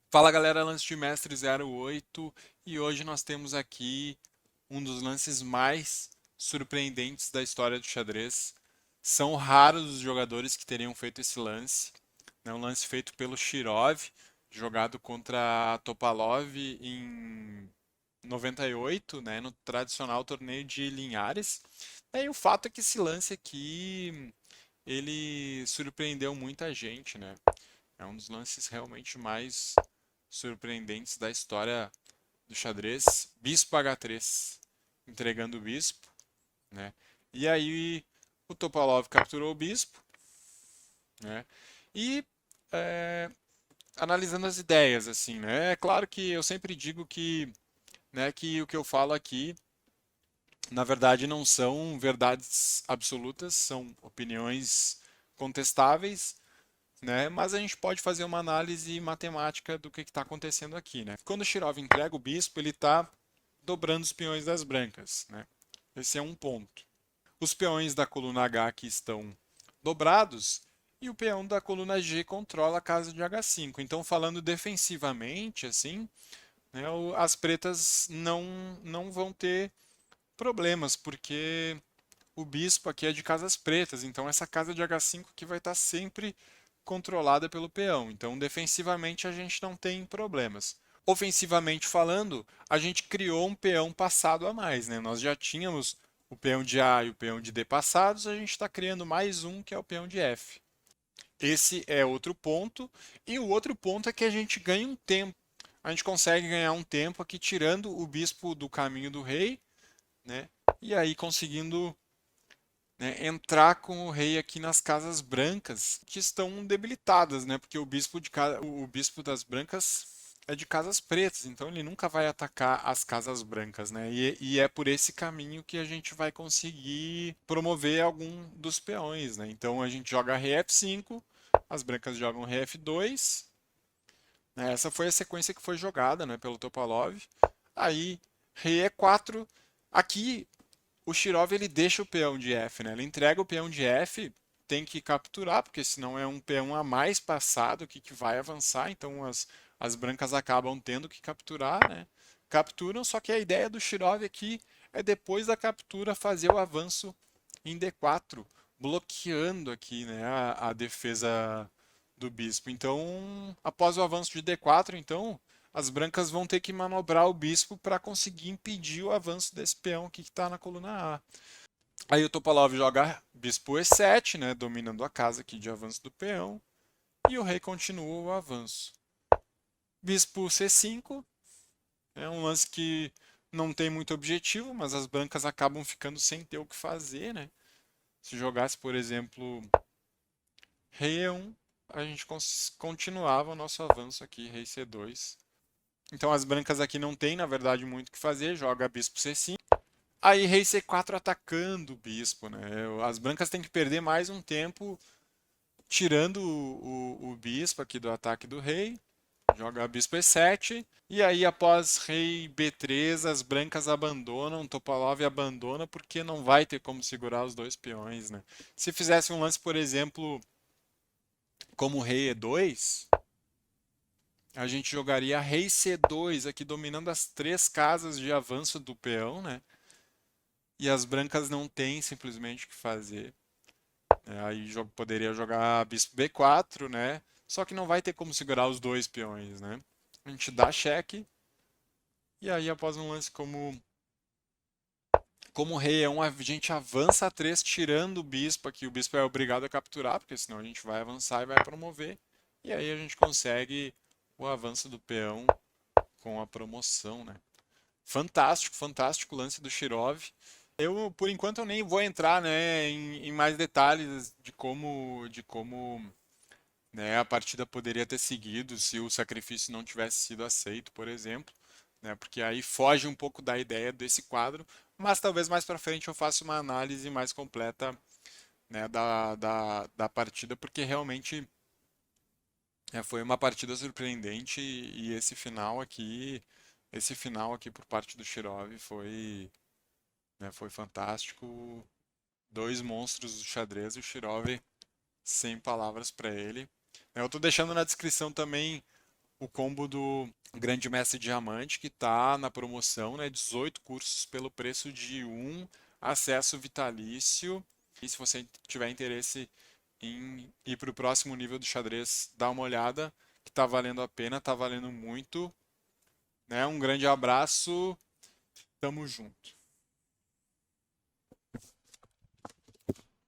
Fala galera, lance de mestre 08 e hoje nós temos aqui um dos lances mais surpreendentes da história do xadrez. São raros os jogadores que teriam feito esse lance, né? Um lance feito pelo Shirov, jogado contra Topalov em 98, né? No tradicional torneio de Linhares. E o fato é que esse lance aqui ele surpreendeu muita gente, né? É um dos lances realmente mais surpreendentes da história do xadrez. Bispo H3, entregando o bispo, né? E aí o Topalov capturou o bispo, né? E é, analisando as ideias, assim, né? É claro que eu sempre digo que, né, que o que eu falo aqui, na verdade, não são verdades absolutas, são opiniões contestáveis, né? Mas a gente pode fazer uma análise matemática do que está acontecendo aqui, né? Quando o Shirov entrega o bispo, ele está dobrando os peões das brancas, né? Esse é um ponto. Os peões da coluna H aqui estão dobrados e o peão da coluna G controla a casa de H5. Então, falando defensivamente, assim, né, as pretas não vão ter problemas, porque o bispo aqui é de casas pretas, então essa casa de H5 aqui vai estar sempre controlada pelo peão. Então, defensivamente, a gente não tem problemas. Ofensivamente falando, a gente criou um peão passado a mais, né? Nós já tínhamos o peão de A e o peão de D passados, a gente está criando mais um que é o peão de F. Esse é outro ponto. E o outro ponto é que a gente ganha um tempo. A gente consegue ganhar um tempo aqui tirando o bispo do caminho do rei, né? E aí conseguindo, né, entrar com o rei aqui nas casas brancas, que estão debilitadas, né? Porque o bispo das brancas é de casas pretas, então ele nunca vai atacar as casas brancas, né? E é por esse caminho que a gente vai conseguir promover algum dos peões, né? Então a gente joga rei F5, as brancas jogam rei F2, né? Essa foi a sequência que foi jogada, né, pelo Topalov. Aí rei E4, aqui o Shirov ele deixa o peão de F, né? Ele entrega o peão de F, tem que capturar, porque senão é um peão a mais passado que vai avançar, então as brancas acabam tendo que capturar, né? Capturam, só que a ideia do Shirov aqui é depois da captura fazer o avanço em D4, bloqueando aqui, né, a defesa do bispo. Então, após o avanço de D4, então as brancas vão ter que manobrar o bispo para conseguir impedir o avanço desse peão aqui que está na coluna A. Aí o Topalov joga bispo E7, né, dominando a casa aqui de avanço do peão, e o rei continua o avanço. Bispo C5 é um lance que não tem muito objetivo, mas as brancas acabam ficando sem ter o que fazer, né? Se jogasse, por exemplo, rei E1, a gente continuava o nosso avanço aqui, rei C2. Então as brancas aqui não tem, na verdade, muito o que fazer, joga bispo C5. Aí rei C4 atacando o bispo, né? As brancas têm que perder mais um tempo tirando o bispo aqui do ataque do rei. Joga bispo E7. E aí após rei B3, as brancas abandonam, Topalov abandona porque não vai ter como segurar os dois peões, né? Se fizesse um lance, por exemplo, como rei E2, a gente jogaria rei C2 aqui dominando as três casas de avanço do peão, né? E as brancas não têm simplesmente o que fazer. Aí poderia jogar bispo B4, né? Só que não vai ter como segurar os dois peões, né? A gente dá cheque e aí após um lance como rei é um, a gente avança a 3 tirando o bispo aqui. O bispo é obrigado a capturar, porque senão a gente vai avançar e vai promover. E aí a gente consegue o avanço do peão com a promoção, né? Fantástico, fantástico lance do Shirov. Eu, por enquanto, eu nem vou entrar, né, em mais detalhes de como, né, a partida poderia ter seguido se o sacrifício não tivesse sido aceito, por exemplo, né, porque aí foge um pouco da ideia desse quadro, mas talvez mais para frente eu faça uma análise mais completa, né, da partida, porque realmente foi uma partida surpreendente e esse final aqui por parte do Shirov foi, né, foi fantástico. Dois monstros do xadrez, o Shirov sem palavras para ele. Eu estou deixando na descrição também o combo do Grande Mestre Diamante, que está na promoção, né? 18 cursos pelo preço de um, acesso vitalício. E se você tiver interesse em ir para o próximo nível do xadrez, dá uma olhada, que está valendo a pena, está valendo muito, né? Um grande abraço, tamo junto.